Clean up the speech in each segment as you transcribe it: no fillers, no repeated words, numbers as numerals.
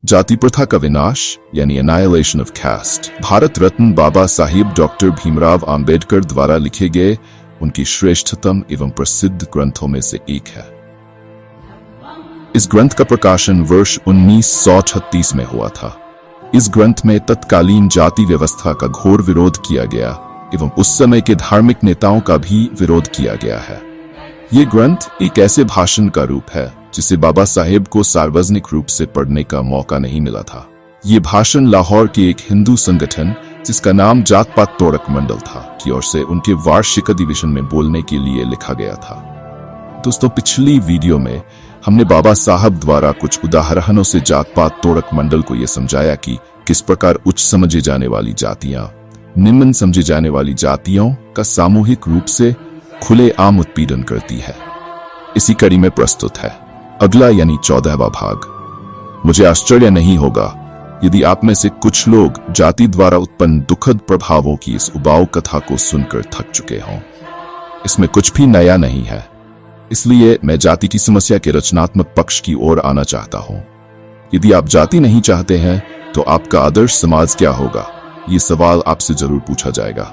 जाति प्रथा का विनाश यानी annihilation of caste Bharat Ratna Babasaheb doctor Bhimrao Ambedkar द्वारा लिखे गए उनकी श्रेष्ठतम एवं प्रसिद्ध ग्रंथों में से एक है। इस ग्रंथ का प्रकाशन वर्ष 1936 में हुआ था। इस ग्रंथ में तत्कालीन जाति व्यवस्था का घोर विरोध किया गया एवं उस समय के धार्मिक नेताओं का भी विरोध किया गया है। ये ग्रंथ एक ऐसे भाषण का रूप है जिसे बाबा साहेब को सार्वजनिक रूप से पढ़ने का मौका नहीं मिला था। ये भाषण लाहौर के एक हिंदू संगठन जिसका नाम जात पात तोड़क मंडल था की ओर से उनके वार्षिक अधिवेशन में बोलने के लिए लिखा गया था। दोस्तों, पिछली वीडियो में हमने बाबा साहब द्वारा कुछ उदाहरणों से जात पात तोड़क मंडल को यह समझाया कि किस प्रकार उच्च समझे जाने वाली जातियां निम्न समझे जाने वाली जातियों का सामूहिक रूप से खुले आम उत्पीड़न करती है। इसी कड़ी में प्रस्तुत है अगला यानी 14वां भाग। मुझे आश्चर्य नहीं होगा यदि आप में से कुछ लोग जाति द्वारा उत्पन्न दुखद प्रभावों की इस उबाऊ कथा को सुनकर थक चुके हों। इसमें कुछ भी नया नहीं है, इसलिए मैं जाति की समस्या के रचनात्मक पक्ष की ओर आना चाहता हूं। यदि आप जाति नहीं चाहते हैं तो आपका आदर्श समाज क्या होगा, ये सवाल आपसे जरूर पूछा जाएगा।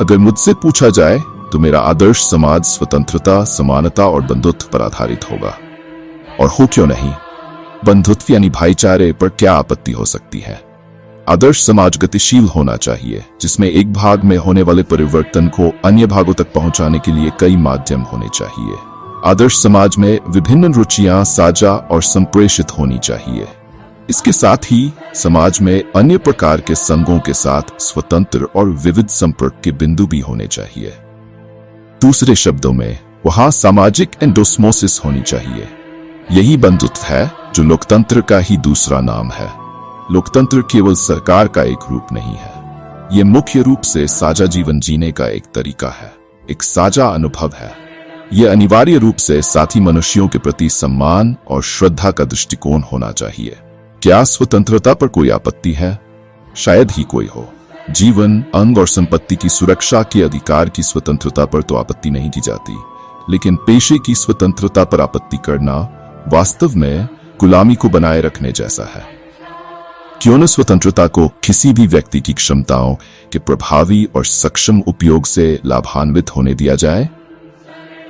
अगर मुझसे पूछा जाए तो मेरा आदर्श समाज स्वतंत्रता, समानता और बंधुत्व पर आधारित होगा। और हो क्यों नहीं, बंधुत्व यानी भाईचारे पर क्या आपत्ति हो सकती है। आदर्श समाज गतिशील होना चाहिए जिसमें एक भाग में होने वाले परिवर्तन को अन्य भागों तक पहुंचाने के लिए कई माध्यम होने चाहिए। आदर्श समाज में विभिन्न रुचियां साझा और संप्रेषित होनी चाहिए। इसके साथ ही समाज में अन्य प्रकार के संघों के साथ स्वतंत्र और विविध संपर्क के बिंदु भी होने चाहिए। दूसरे शब्दों में वहां सामाजिक एंडोस्मोसिस होनी चाहिए। यही बंधुत्व है जो लोकतंत्र का ही दूसरा नाम है। लोकतंत्र केवल सरकार का एक रूप नहीं है, ये मुख्य रूप से साझा जीवन जीने का एक तरीका है, एक साझा अनुभव है। यह अनिवार्य रूप से साथी मनुष्यों के प्रति सम्मान और श्रद्धा का दृष्टिकोण होना चाहिए। क्या स्वतंत्रता पर कोई आपत्ति है? शायद ही कोई हो। जीवन, अंग और संपत्ति की सुरक्षा के अधिकार की स्वतंत्रता पर तो आपत्ति नहीं की जाती, लेकिन पेशे की स्वतंत्रता पर आपत्ति करना वास्तव में गुलामी को बनाए रखने जैसा है। क्यों न स्वतंत्रता को किसी भी व्यक्ति की क्षमताओं के प्रभावी और सक्षम उपयोग से लाभान्वित होने दिया जाए।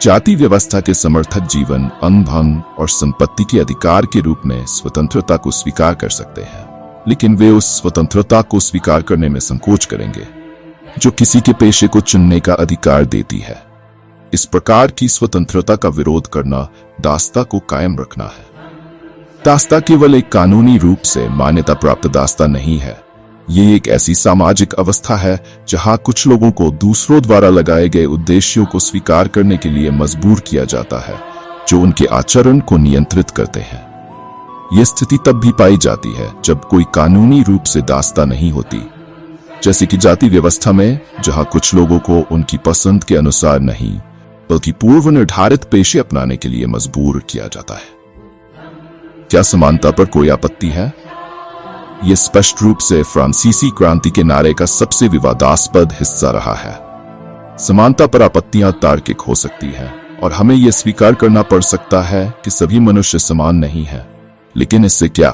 जाति व्यवस्था के समर्थक जीवन, अंग भंग और संपत्ति के अधिकार के रूप में स्वतंत्रता को स्वीकार कर सकते हैं, लेकिन वे उस स्वतंत्रता को स्वीकार करने में संकोच करेंगे जो किसी के पेशे को चुनने का अधिकार देती है। इस प्रकार की स्वतंत्रता का विरोध करना दास्ता को कायम रखना है। दास्ता केवल एक कानूनी रूप से मान्यता प्राप्त दास्ता नहीं है, ये एक ऐसी सामाजिक अवस्था है जहां कुछ लोगों को दूसरों द्वारा लगाए गए उद्देश्यों को स्वीकार करने के लिए मजबूर किया जाता है जो उनके आचरण को नियंत्रित करते हैं। यह स्थिति तब भी पाई जाती है जब कोई कानूनी रूप से दास्ता नहीं होती, जैसे कि जाति व्यवस्था में जहां कुछ लोगों को उनकी पसंद के अनुसार नहीं बल्कि पूर्व निर्धारित पेशे अपनाने के लिए मजबूर किया जाता है। क्या समानता पर कोई आपत्ति है? यह स्पष्ट रूप से फ्रांसीसी क्रांति के नारे का सबसे विवादास्पद हिस्सा रहा है। समानता पर आपत्तियां तार्किक हो सकती हैं और हमें यह स्वीकार करना पड़ सकता है कि सभी मनुष्य समान नहीं है, लेकिन इससे क्या?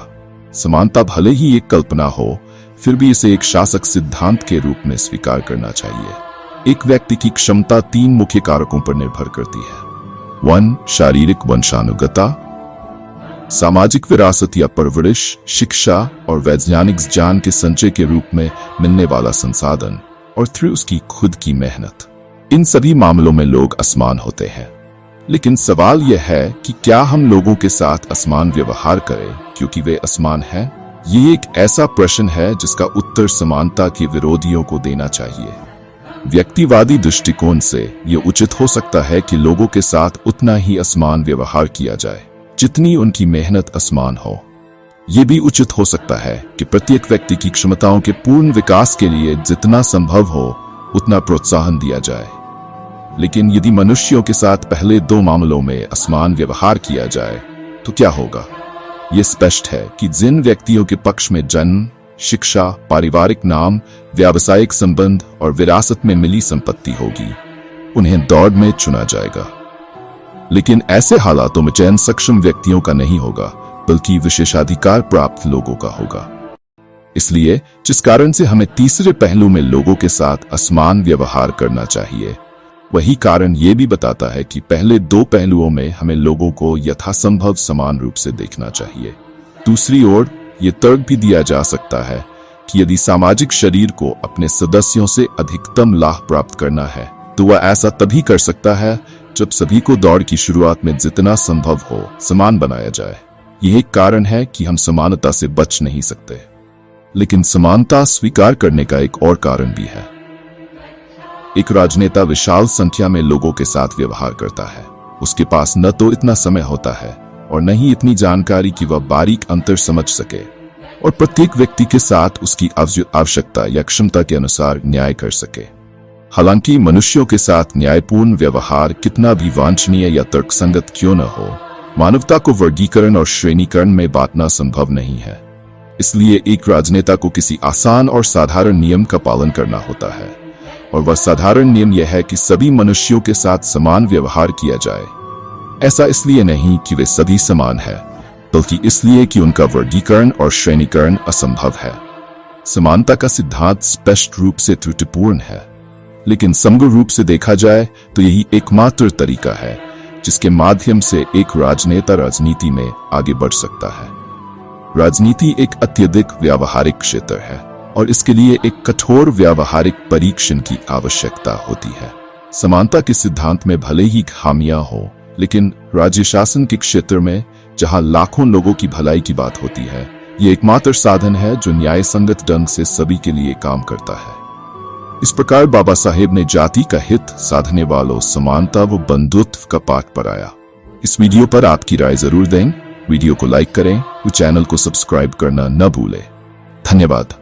समानता भले ही एक कल्पना हो, फिर भी इसे एक शासक सिद्धांत के रूप में स्वीकार करना चाहिए। एक व्यक्ति की क्षमता 3 मुख्य कारकों पर निर्भर करती है। 1. शारीरिक वंशानुगता, सामाजिक विरासत या परवरिश, शिक्षा और वैज्ञानिक ज्ञान के संचय के रूप में मिलने वाला संसाधन, और 3. उसकी खुद की मेहनत। इन सभी मामलों में लोग असमान होते हैं, लेकिन सवाल यह है कि क्या हम लोगों के साथ असमान व्यवहार करें क्योंकि वे असमान हैं? ये एक ऐसा प्रश्न है जिसका उत्तर समानता के विरोधियों को देना चाहिए। व्यक्तिवादी दृष्टिकोण से यह उचित हो सकता है कि लोगों के साथ उतना ही असमान व्यवहार किया जाए जितनी उनकी मेहनत असमान हो। यह भी उचित हो सकता है कि प्रत्येक व्यक्ति की क्षमताओं के पूर्ण विकास के लिए जितना संभव हो उतना प्रोत्साहन दिया जाए। लेकिन यदि मनुष्यों के साथ पहले 2 मामलों में असमान व्यवहार किया जाए तो क्या होगा? यह स्पष्ट है कि जिन व्यक्तियों के पक्ष में जन्म, शिक्षा, पारिवारिक नाम, व्यावसायिक संबंध और विरासत में मिली संपत्ति होगी, उन्हें दौड़ में चुना जाएगा। लेकिन ऐसे हालातों में चयन सक्षम व्यक्तियों का नहीं होगा, बल्कि विशेषाधिकार प्राप्त लोगों का होगा। इसलिए जिस कारण से हमें तीसरे पहलू में लोगों के साथ असमान व्यवहार करना चाहिए, वही कारण ये भी बताता है कि पहले दो पहलुओं में हमें लोगों को यथासंभव समान रूप से देखना चाहिए। दूसरी ओर ये तर्क भी दिया जा सकता है कि यदि सामाजिक शरीर को अपने सदस्यों से अधिकतम लाभ प्राप्त करना है तो वह ऐसा तभी कर सकता है जब सभी को दौड़ की शुरुआत में जितना संभव हो समान बनाया जाए। यह एक कारण है कि हम समानता से बच नहीं सकते, लेकिन समानता स्वीकार करने का एक और कारण भी है। एक राजनेता विशाल संख्या में लोगों के साथ व्यवहार करता है। उसके पास न तो इतना समय होता है और न ही इतनी जानकारी कि वह बारीक अंतर समझ सके और प्रत्येक व्यक्ति के साथ उसकी आवश्यकता या क्षमता के अनुसार न्याय कर सके। हालांकि मनुष्यों के साथ न्यायपूर्ण व्यवहार कितना भी वांछनीय या तर्कसंगत क्यों न हो, मानवता को वर्गीकरण और श्रेणीकरण में बांटना संभव नहीं है। इसलिए एक राजनेता को किसी आसान और साधारण नियम का पालन करना होता है, और वह साधारण नियम यह है कि सभी मनुष्यों के साथ समान व्यवहार किया जाए। ऐसा इसलिए नहीं कि वे सभी समान हैं, बल्कि इसलिए कि उनका वर्गीकरण और श्रेणीकरण असंभव है। समानता का सिद्धांत स्पष्ट रूप से त्रुटिपूर्ण है, लेकिन समग्र रूप से देखा जाए तो यही एकमात्र तरीका है जिसके माध्यम से एक राजनेता राजनीति में आगे बढ़ सकता है। राजनीति एक अत्यधिक व्यावहारिक क्षेत्र है और इसके लिए एक कठोर व्यावहारिक परीक्षण की आवश्यकता होती है। समानता के सिद्धांत में भले ही खामियां हो, लेकिन राज्य शासन के क्षेत्र में जहां लाखों लोगों की भलाई की बात होती है, ये एकमात्र साधन है जो न्याय संगत ढंग से सभी के लिए काम करता है। इस प्रकार बाबा साहेब ने जाति का हित साधने वालों समानता व बंधुत्व का पाठ पढ़ाया। इस वीडियो पर आपकी राय जरूर दें, वीडियो को लाइक करें, चैनल को सब्सक्राइब करना न भूलें। धन्यवाद।